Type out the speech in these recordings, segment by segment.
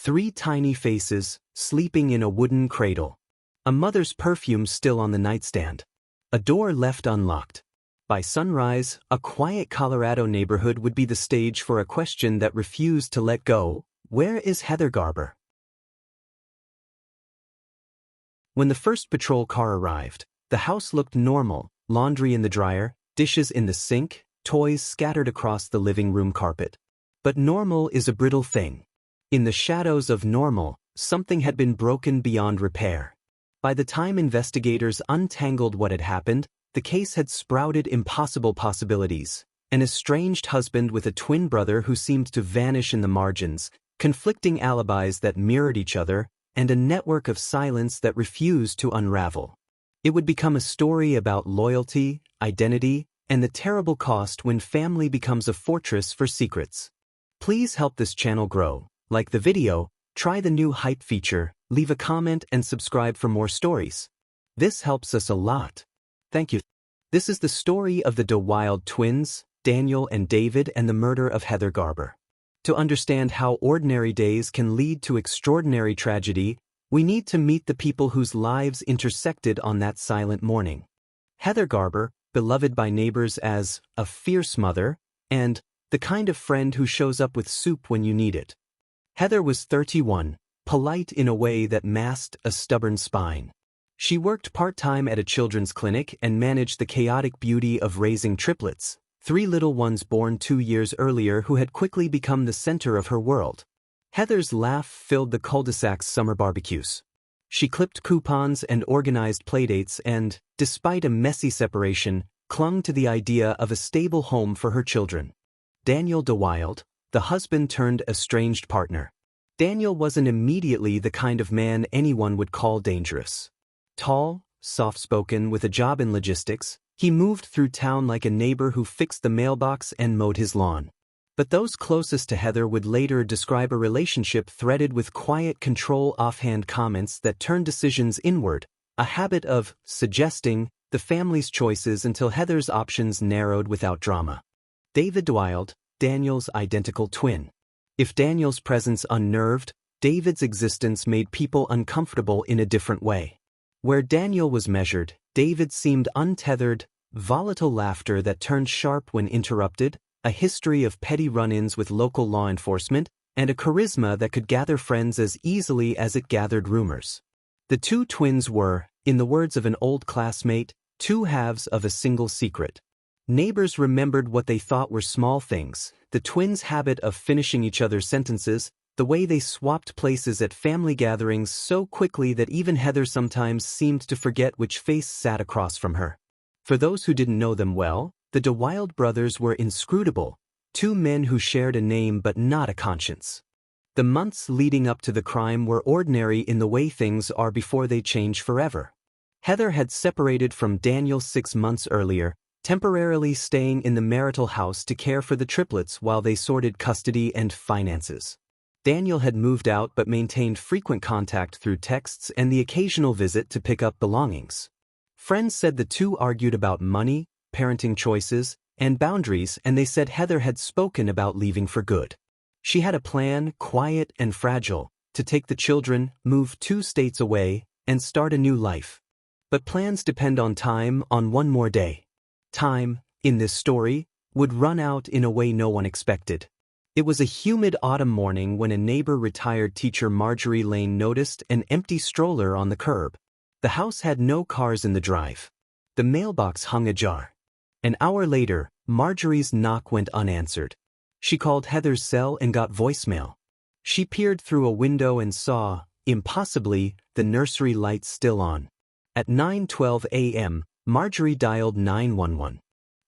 Three tiny faces, sleeping in a wooden cradle. A mother's perfume still on the nightstand. A door left unlocked. By sunrise, a quiet Colorado neighborhood would be the stage for a question that refused to let go. Where is Heather Garber? When the first patrol car arrived, the house looked normal, laundry in the dryer, dishes in the sink, toys scattered across the living room carpet. But normal is a brittle thing. In the shadows of normal, something had been broken beyond repair. By the time investigators untangled what had happened, the case had sprouted impossible possibilities. An estranged husband with a twin brother who seemed to vanish in the margins, conflicting alibis that mirrored each other, and a network of silence that refused to unravel. It would become a story about loyalty, identity, and the terrible cost when family becomes a fortress for secrets. Please help this channel grow. Like the video, try the new hype feature, leave a comment and subscribe for more stories. This helps us a lot. Thank you. This is the story of the Dewild twins, Daniel and David, and the murder of Heather Garber. To understand how ordinary days can lead to extraordinary tragedy, we need to meet the people whose lives intersected on that silent morning. Heather Garber, beloved by neighbors as a fierce mother, and the kind of friend who shows up with soup when you need it. Heather was 31, polite in a way that masked a stubborn spine. She worked part-time at a children's clinic and managed the chaotic beauty of raising triplets, 3 little ones born 2 years earlier who had quickly become the center of her world. Heather's laugh filled the cul-de-sac's summer barbecues. She clipped coupons and organized playdates and, despite a messy separation, clung to the idea of a stable home for her children. Daniel Dewild, the husband-turned-estranged partner. Daniel wasn't immediately the kind of man anyone would call dangerous. Tall, soft-spoken, with a job in logistics, he moved through town like a neighbor who fixed the mailbox and mowed his lawn. But those closest to Heather would later describe a relationship threaded with quiet control, offhand comments that turned decisions inward, a habit of suggesting the family's choices until Heather's options narrowed without drama. David Dewild, Daniel's identical twin. If Daniel's presence unnerved, David's existence made people uncomfortable in a different way. Where Daniel was measured, David seemed untethered, volatile laughter that turned sharp when interrupted, a history of petty run-ins with local law enforcement, and a charisma that could gather friends as easily as it gathered rumors. The two twins were, in the words of an old classmate, two halves of a single secret. Neighbors remembered what they thought were small things, the twins' habit of finishing each other's sentences, the way they swapped places at family gatherings so quickly that even Heather sometimes seemed to forget which face sat across from her. For those who didn't know them well, the Dewild brothers were inscrutable, two men who shared a name but not a conscience. The months leading up to the crime were ordinary in the way things are before they change forever. Heather had separated from Daniel 6 months earlier, temporarily staying in the marital house to care for the triplets while they sorted custody and finances. Daniel had moved out but maintained frequent contact through texts and the occasional visit to pick up belongings. Friends said the two argued about money, parenting choices, and boundaries, and they said Heather had spoken about leaving for good. She had a plan, quiet and fragile, to take the children, move 2 states away, and start a new life. But plans depend on time, on one more day. Time, in this story, would run out in a way no one expected. It was a humid autumn morning when a neighbor, retired teacher Marjorie Lane, noticed an empty stroller on the curb. The house had no cars in the drive. The mailbox hung ajar. An hour later, Marjorie's knock went unanswered. She called Heather's cell and got voicemail. She peered through a window and saw, impossibly, the nursery lights still on. At 9:12 a.m., Marjorie dialed 911.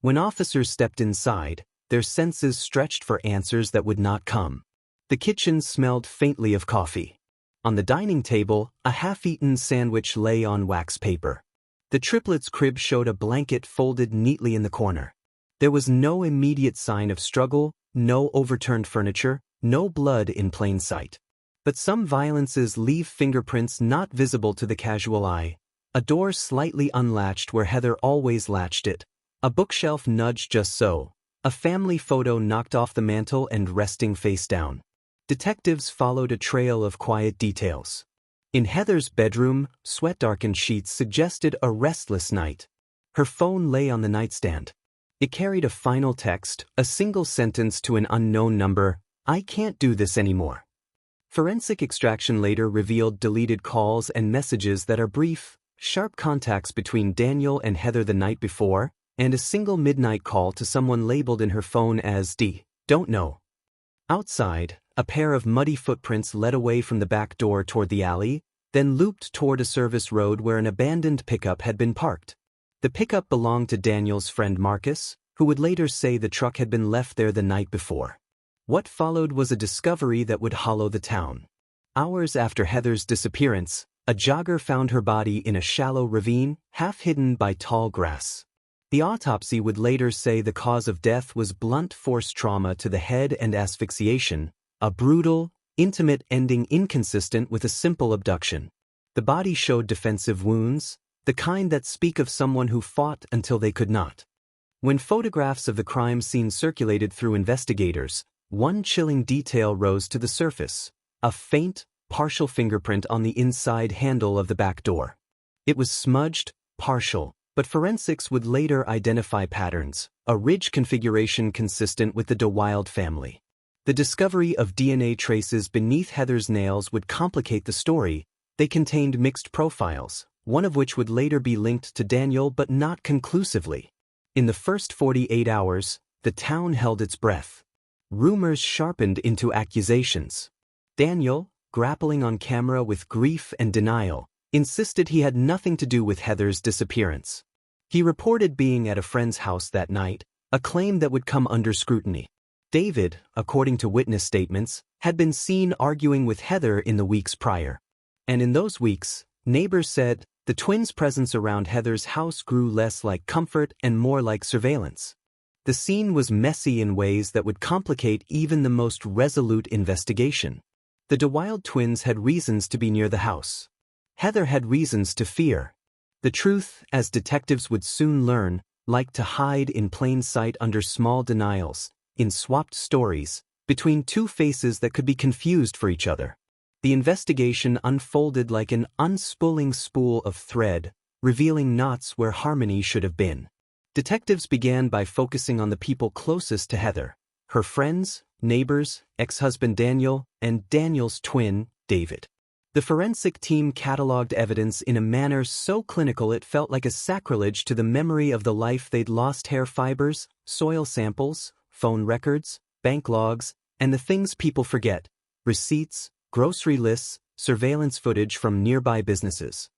When officers stepped inside, their senses stretched for answers that would not come. The kitchen smelled faintly of coffee. On the dining table, a half-eaten sandwich lay on wax paper. The triplets' crib showed a blanket folded neatly in the corner. There was no immediate sign of struggle, no overturned furniture, no blood in plain sight. But some violences leave fingerprints not visible to the casual eye. A door slightly unlatched where Heather always latched it. A bookshelf nudged just so. A family photo knocked off the mantel and resting face down. Detectives followed a trail of quiet details. In Heather's bedroom, sweat-darkened sheets suggested a restless night. Her phone lay on the nightstand. It carried a final text, a single sentence to an unknown number: "I can't do this anymore." Forensic extraction later revealed deleted calls and messages that are brief, sharp contacts between Daniel and Heather the night before, and a single midnight call to someone labeled in her phone as D. Don't know. Outside, a pair of muddy footprints led away from the back door toward the alley, then looped toward a service road where an abandoned pickup had been parked. The pickup belonged to Daniel's friend Marcus, who would later say the truck had been left there the night before. What followed was a discovery that would hollow the town. Hours after Heather's disappearance, a jogger found her body in a shallow ravine, half hidden by tall grass. The autopsy would later say the cause of death was blunt force trauma to the head and asphyxiation, a brutal, intimate ending inconsistent with a simple abduction. The body showed defensive wounds, the kind that speak of someone who fought until they could not. When photographs of the crime scene circulated through investigators, one chilling detail rose to the surface: a faint, partial fingerprint on the inside handle of the back door. It was smudged, partial, but forensics would later identify patterns, a ridge configuration consistent with the Dewild family. The discovery of DNA traces beneath Heather's nails would complicate the story. They contained mixed profiles, one of which would later be linked to Daniel but not conclusively. In the first 48 hours, the town held its breath. Rumors sharpened into accusations. Daniel, grappling on camera with grief and denial, insisted he had nothing to do with Heather's disappearance. He reported being at a friend's house that night, a claim that would come under scrutiny. David, according to witness statements, had been seen arguing with Heather in the weeks prior. And in those weeks, neighbors said, the twins' presence around Heather's house grew less like comfort and more like surveillance. The scene was messy in ways that would complicate even the most resolute investigation. The Dewild twins had reasons to be near the house. Heather had reasons to fear. The truth, as detectives would soon learn, liked to hide in plain sight under small denials, in swapped stories, between two faces that could be confused for each other. The investigation unfolded like an unspooling spool of thread, revealing knots where harmony should have been. Detectives began by focusing on the people closest to Heather: her friends, neighbors, ex-husband Daniel, and Daniel's twin, David. The forensic team cataloged evidence in a manner so clinical it felt like a sacrilege to the memory of the life they'd lost: hair fibers, soil samples, phone records, bank logs, and the things people forget: receipts, grocery lists, surveillance footage from nearby businesses.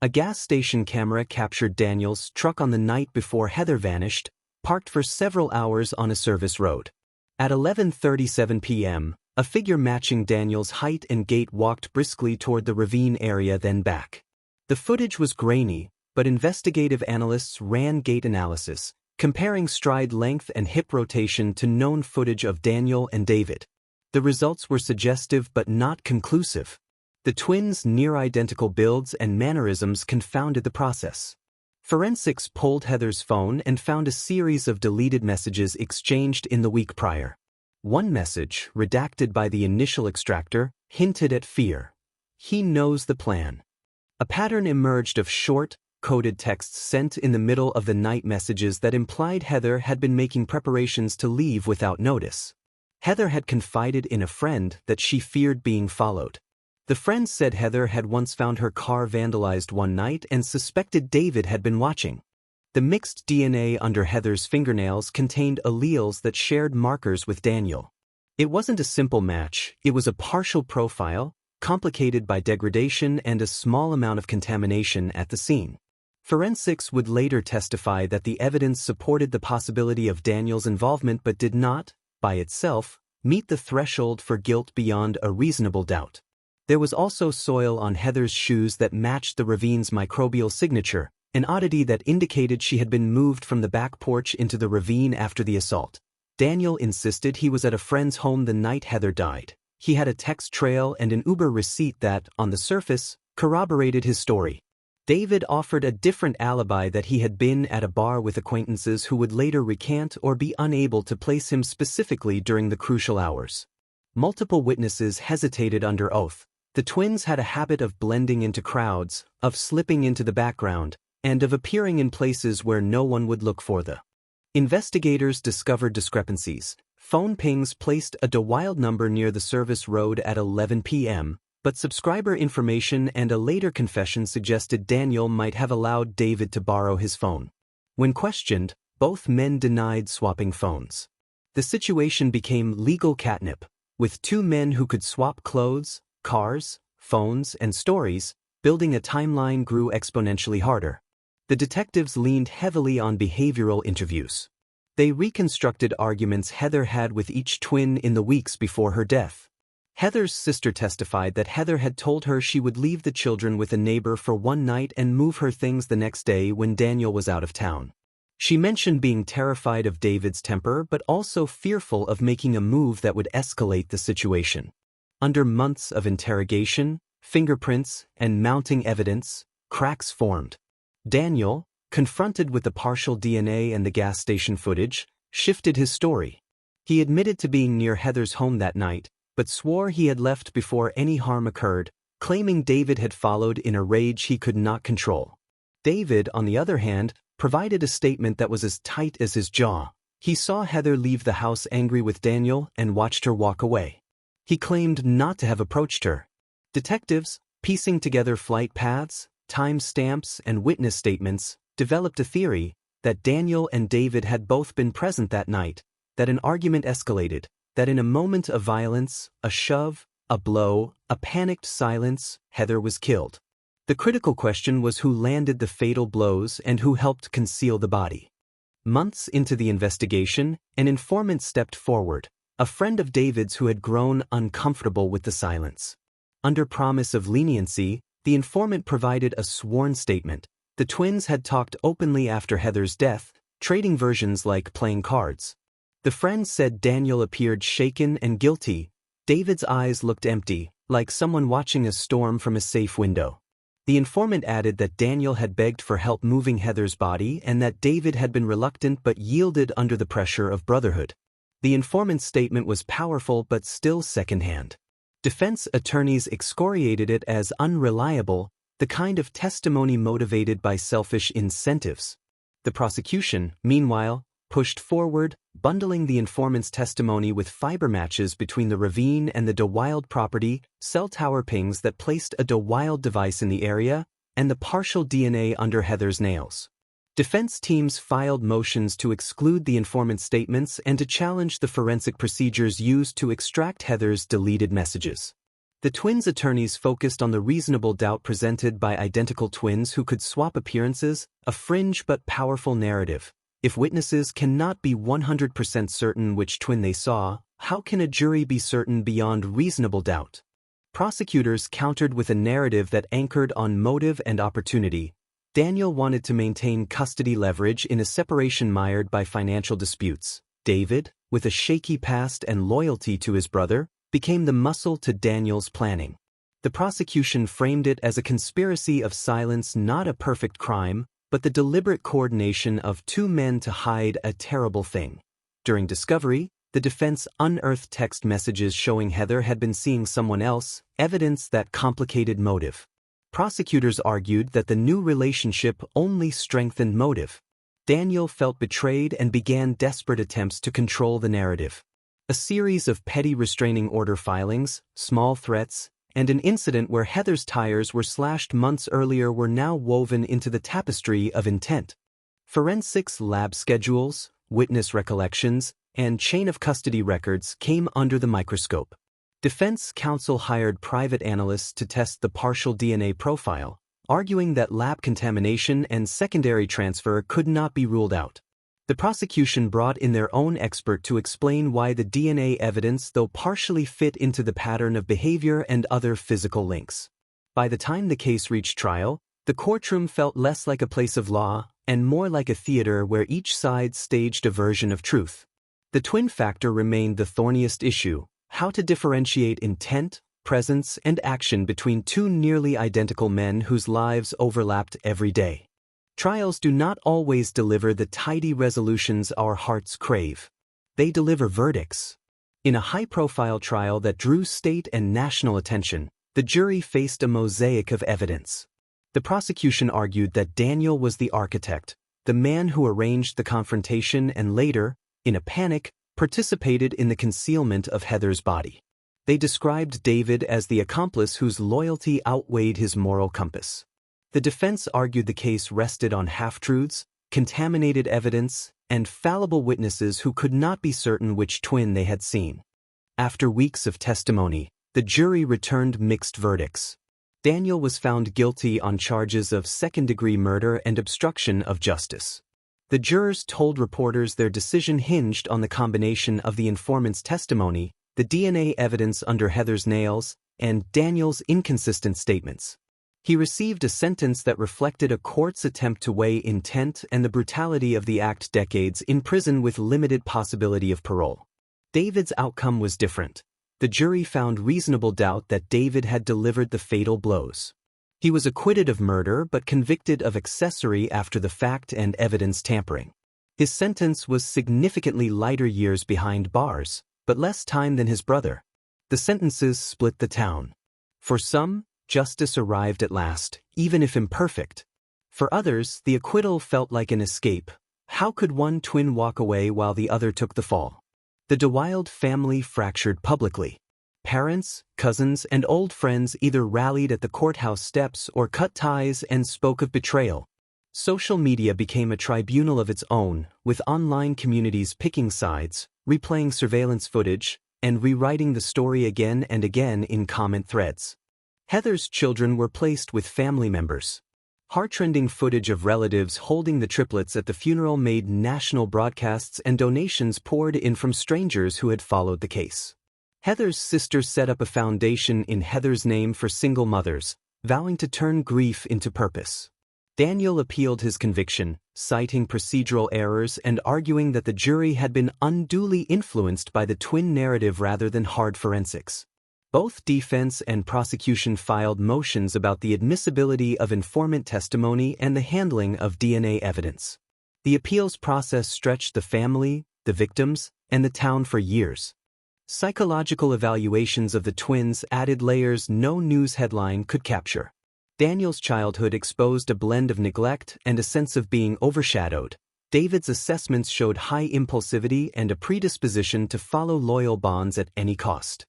A gas station camera captured Daniel's truck on the night before Heather vanished, parked for several hours on a service road. At 11:37 p.m., a figure matching Daniel's height and gait walked briskly toward the ravine area then back. The footage was grainy, but investigative analysts ran gait analysis, comparing stride length and hip rotation to known footage of Daniel and David. The results were suggestive but not conclusive. The twins' near-identical builds and mannerisms confounded the process. Forensics pulled Heather's phone and found a series of deleted messages exchanged in the week prior. One message, redacted by the initial extractor, hinted at fear. "He knows the plan." A pattern emerged of short, coded texts sent in the middle of the night messages that implied Heather had been making preparations to leave without notice. Heather had confided in a friend that she feared being followed. The friend said Heather had once found her car vandalized one night and suspected David had been watching. The mixed DNA under Heather's fingernails contained alleles that shared markers with Daniel. It wasn't a simple match, it was a partial profile, complicated by degradation and a small amount of contamination at the scene. Forensics would later testify that the evidence supported the possibility of Daniel's involvement but did not, by itself, meet the threshold for guilt beyond a reasonable doubt. There was also soil on Heather's shoes that matched the ravine's microbial signature, an oddity that indicated she had been moved from the back porch into the ravine after the assault. Daniel insisted he was at a friend's home the night Heather died. He had a text trail and an Uber receipt that, on the surface, corroborated his story. David offered a different alibi that he had been at a bar with acquaintances who would later recant or be unable to place him specifically during the crucial hours. Multiple witnesses hesitated under oath. The twins had a habit of blending into crowds, of slipping into the background, and of appearing in places where no one would look for them. Investigators discovered discrepancies. Phone pings placed a Dewild number near the service road at 11 p.m., but subscriber information and a later confession suggested Daniel might have allowed David to borrow his phone. When questioned, both men denied swapping phones. The situation became legal catnip. With two men who could swap clothes, cars, phones, and stories, building a timeline grew exponentially harder. The detectives leaned heavily on behavioral interviews. They reconstructed arguments Heather had with each twin in the weeks before her death. Heather's sister testified that Heather had told her she would leave the children with a neighbor for one night and move her things the next day when Daniel was out of town. She mentioned being terrified of David's temper but also fearful of making a move that would escalate the situation. Under months of interrogation, fingerprints, and mounting evidence, cracks formed. Daniel, confronted with the partial DNA and the gas station footage, shifted his story. He admitted to being near Heather's home that night, but swore he had left before any harm occurred, claiming David had followed in a rage he could not control. David, on the other hand, provided a statement that was as tight as his jaw. He saw Heather leave the house angry with Daniel and watched her walk away. He claimed not to have approached her. Detectives, piecing together flight paths, time stamps, and witness statements, developed a theory that Daniel and David had both been present that night, that an argument escalated, that in a moment of violence, a shove, a blow, a panicked silence, Heather was killed. The critical question was who landed the fatal blows and who helped conceal the body. Months into the investigation, an informant stepped forward, a friend of David's who had grown uncomfortable with the silence. Under promise of leniency, the informant provided a sworn statement. The twins had talked openly after Heather's death, trading versions like playing cards. The friend said Daniel appeared shaken and guilty. David's eyes looked empty, like someone watching a storm from a safe window. The informant added that Daniel had begged for help moving Heather's body and that David had been reluctant but yielded under the pressure of brotherhood. The informant's statement was powerful but still secondhand. Defense attorneys excoriated it as unreliable, the kind of testimony motivated by selfish incentives. The prosecution, meanwhile, pushed forward, bundling the informant's testimony with fiber matches between the ravine and the Dewild property, cell tower pings that placed a Dewild device in the area, and the partial DNA under Heather's nails. Defense teams filed motions to exclude the informant's statements and to challenge the forensic procedures used to extract Heather's deleted messages. The twins' attorneys focused on the reasonable doubt presented by identical twins who could swap appearances, a fringe but powerful narrative. If witnesses cannot be 100% certain which twin they saw, how can a jury be certain beyond reasonable doubt? Prosecutors countered with a narrative that anchored on motive and opportunity. Daniel wanted to maintain custody leverage in a separation mired by financial disputes. David, with a shaky past and loyalty to his brother, became the muscle to Daniel's planning. The prosecution framed it as a conspiracy of silence, not a perfect crime, but the deliberate coordination of two men to hide a terrible thing. During discovery, the defense unearthed text messages showing Heather had been seeing someone else, evidence that complicated motive. Prosecutors argued that the new relationship only strengthened motive. Daniel felt betrayed and began desperate attempts to control the narrative. A series of petty restraining order filings, small threats, and an incident where Heather's tires were slashed months earlier were now woven into the tapestry of intent. Forensics lab schedules, witness recollections, and chain of custody records came under the microscope. Defense counsel hired private analysts to test the partial DNA profile, arguing that lab contamination and secondary transfer could not be ruled out. The prosecution brought in their own expert to explain why the DNA evidence, though partially, fit into the pattern of behavior and other physical links. By the time the case reached trial, the courtroom felt less like a place of law and more like a theater where each side staged a version of truth. The twin factor remained the thorniest issue: how to differentiate intent, presence, and action between two nearly identical men whose lives overlapped every day. Trials do not always deliver the tidy resolutions our hearts crave. They deliver verdicts. In a high-profile trial that drew state and national attention, the jury faced a mosaic of evidence. The prosecution argued that Daniel was the architect, the man who arranged the confrontation and later, in a panic, participated in the concealment of Heather's body. They described David as the accomplice whose loyalty outweighed his moral compass. The defense argued the case rested on half-truths, contaminated evidence, and fallible witnesses who could not be certain which twin they had seen. After weeks of testimony, the jury returned mixed verdicts. Daniel was found guilty on charges of second-degree murder and obstruction of justice. The jurors told reporters their decision hinged on the combination of the informant's testimony, the DNA evidence under Heather's nails, and Daniel's inconsistent statements. He received a sentence that reflected a court's attempt to weigh intent and the brutality of the act. Decades in prison with limited possibility of parole. David's outcome was different. The jury found reasonable doubt that David had delivered the fatal blows. He was acquitted of murder but convicted of accessory after the fact and evidence tampering. His sentence was significantly lighter, years behind bars, but less time than his brother. The sentences split the town. For some, justice arrived at last, even if imperfect. For others, the acquittal felt like an escape. How could one twin walk away while the other took the fall? The Dewild family fractured publicly. Parents, cousins, and old friends either rallied at the courthouse steps or cut ties and spoke of betrayal. Social media became a tribunal of its own, with online communities picking sides, replaying surveillance footage, and rewriting the story again and again in comment threads. Heather's children were placed with family members. Heartrending footage of relatives holding the triplets at the funeral made national broadcasts, and donations poured in from strangers who had followed the case. Heather's sister set up a foundation in Heather's name for single mothers, vowing to turn grief into purpose. Daniel appealed his conviction, citing procedural errors and arguing that the jury had been unduly influenced by the twin narrative rather than hard forensics. Both defense and prosecution filed motions about the admissibility of informant testimony and the handling of DNA evidence. The appeals process stretched the family, the victims, and the town for years. Psychological evaluations of the twins added layers no news headline could capture. Daniel's childhood exposed a blend of neglect and a sense of being overshadowed. David's assessments showed high impulsivity and a predisposition to follow loyal bonds at any cost.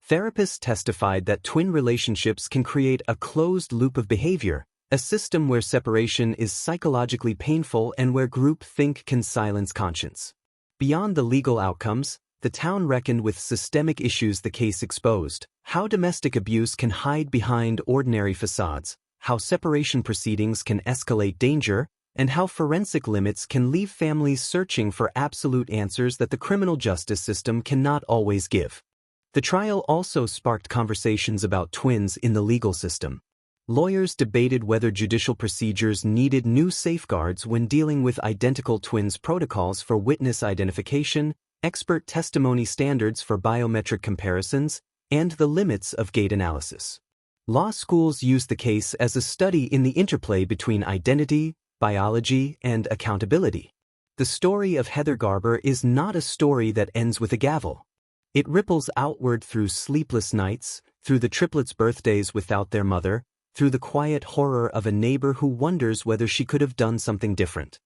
Therapists testified that twin relationships can create a closed loop of behavior, a system where separation is psychologically painful and where groupthink can silence conscience. Beyond the legal outcomes, the town reckoned with systemic issues the case exposed: how domestic abuse can hide behind ordinary facades, how separation proceedings can escalate danger, and how forensic limits can leave families searching for absolute answers that the criminal justice system cannot always give. The trial also sparked conversations about twins in the legal system. Lawyers debated whether judicial procedures needed new safeguards when dealing with identical twins, protocols for witness identification, expert testimony standards for biometric comparisons, and the limits of gait analysis. Law schools used the case as a study in the interplay between identity, biology, and accountability. The story of Heather Garber is not a story that ends with a gavel. It ripples outward through sleepless nights, through the triplets' birthdays without their mother, through the quiet horror of a neighbor who wonders whether she could have done something different.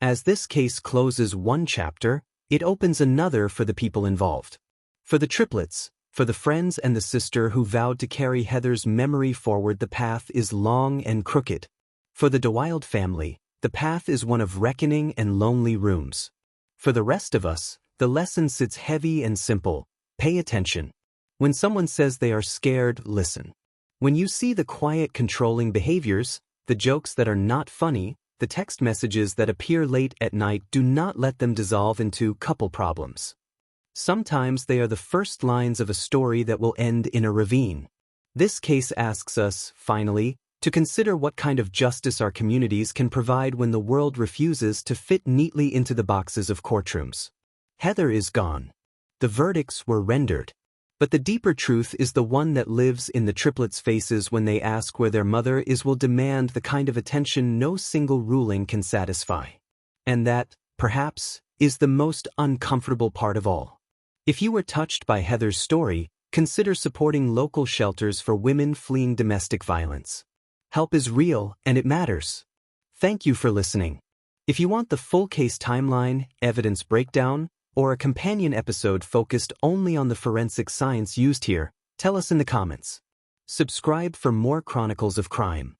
As this case closes one chapter, it opens another for the people involved. For the triplets, for the friends and the sister who vowed to carry Heather's memory forward, the path is long and crooked. For the Dewild family, the path is one of reckoning and lonely rooms. For the rest of us, the lesson sits heavy and simple: pay attention. When someone says they are scared, listen. When you see the quiet, controlling behaviors, the jokes that are not funny, the text messages that appear late at night, do not let them dissolve into couple problems. Sometimes they are the first lines of a story that will end in a ravine. This case asks us, finally, to consider what kind of justice our communities can provide when the world refuses to fit neatly into the boxes of courtrooms. Heather is gone. The verdicts were rendered. But the deeper truth is the one that lives in the triplets' faces when they ask where their mother is, will demand the kind of attention no single ruling can satisfy. And that, perhaps, is the most uncomfortable part of all. If you were touched by Heather's story, consider supporting local shelters for women fleeing domestic violence. Help is real, and it matters. Thank you for listening. If you want the full case timeline, evidence breakdown, or a companion episode focused only on the forensic science used here, tell us in the comments. Subscribe for more Chronicles of Crime.